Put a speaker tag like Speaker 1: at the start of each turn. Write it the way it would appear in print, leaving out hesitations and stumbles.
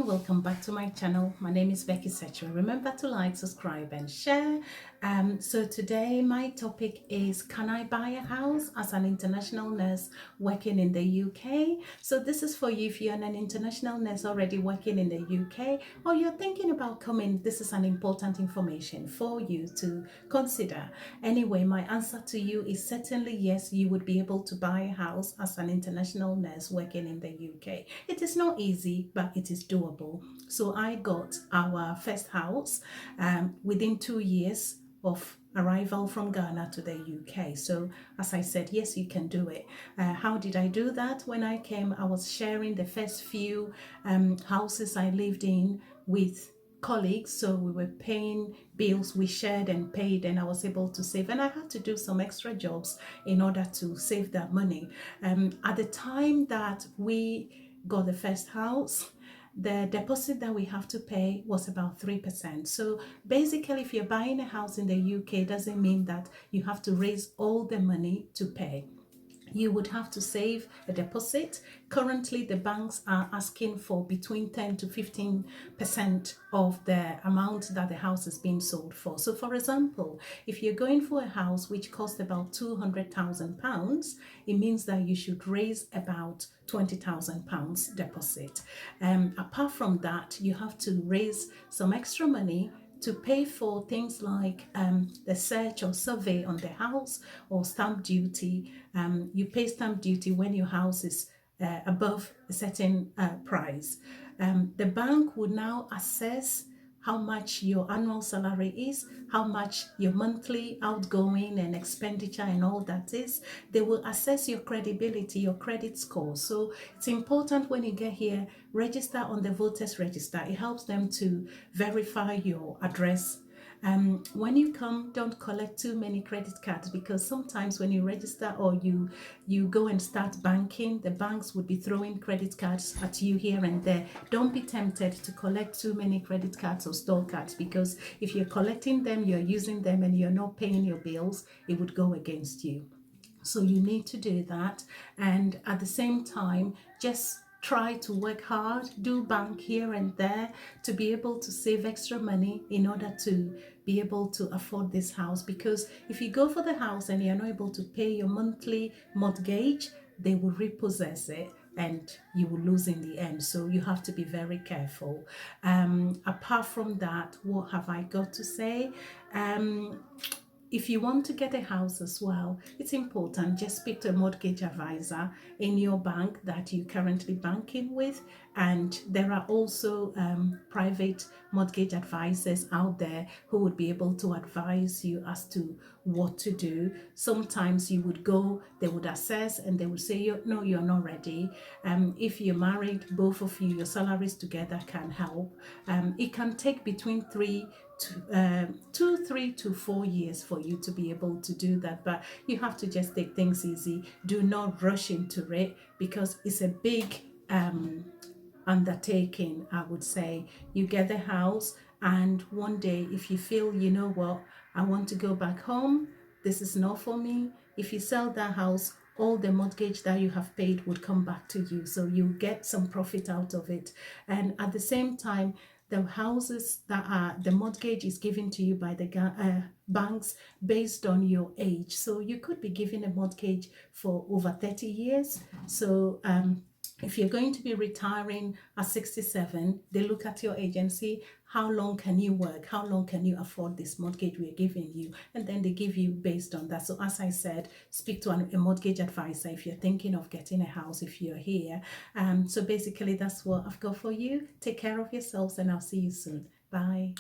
Speaker 1: Welcome back to my channel. My name is Becky Secho. Remember to like, subscribe and share. So today my topic is, can I buy a house as an international nurse working in the UK? So this is for you if you're an international nurse already working in the UK, or you're thinking about coming. This is an important information for you to consider. Anyway, my answer to you is certainly yes, you would be able to buy a house as an international nurse working in the UK. It is not easy, but it is doable. So I got our first house within 2 years of arrival from Ghana to the UK. So as I said, yes, you can do it. How did I do that? When I came, I was sharing the first few houses I lived in with colleagues, so we were paying bills, we shared and paid, and I was able to save, and I had to do some extra jobs in order to save that money. At the time that we got the first house, the deposit that we have to pay was about 3%. So basically, if you're buying a house in the UK, it doesn't mean that you have to raise all the money to pay. You would have to save a deposit. Currently, the banks are asking for between 10 to 15% of the amount that the house is being sold for. So, for example, if you're going for a house which costs about £200,000, it means that you should raise about £20,000 deposit. Apart from that, you have to raise some extra money to pay for things like the search or survey on the house, or stamp duty. You pay stamp duty when your house is above a certain price. The bank would now assess how much your annual salary is, how much your monthly outgoing and expenditure and all that is. They will assess your credibility, your credit score. So it's important when you get here, register on the voters register. It helps them to verify your address. When you come, don't collect too many credit cards, because sometimes when you register or you go and start banking, the banks would be throwing credit cards at you here and there. Don't be tempted to collect too many credit cards or store cards, because if you're collecting them, you're using them and you're not paying your bills, it would go against you. So you need to do that, and at the same time, just try to work hard, do bank here and there to be able to save extra money in order to be able to afford this house. Because if you go for the house and you're not able to pay your monthly mortgage, they will repossess it and you will lose in the end. So you have to be very careful. Apart from that, what have I got to say? If you want to get a house as well, it's important, just speak to a mortgage advisor in your bank that you currently banking with. And there are also private mortgage advisors out there who would be able to advise you as to what to do. Sometimes you would go, they would assess and they would say, no, you're not ready. If you're married, both of you, your salaries together can help. It can take between 3 to 4 years for you to be able to do that, but you have to just take things easy. Do not rush into it, because it's a big undertaking. I would say you get the house, and one day if you feel, you know what, I want to go back home, this is not for me, if you sell that house, all the mortgage that you have paid would come back to you, so you get some profit out of it. And at the same time, the houses that are, the mortgage is given to you by the banks based on your age. So you could be given a mortgage for over 30 years. So if you're going to be retiring at 67, they look at your agency, how long can you work? How long can you afford this mortgage we're giving you? And then they give you based on that. So as I said, speak to a mortgage advisor if you're thinking of getting a house, if you're here. So basically that's what I've got for you. Take care of yourselves and I'll see you soon. Bye.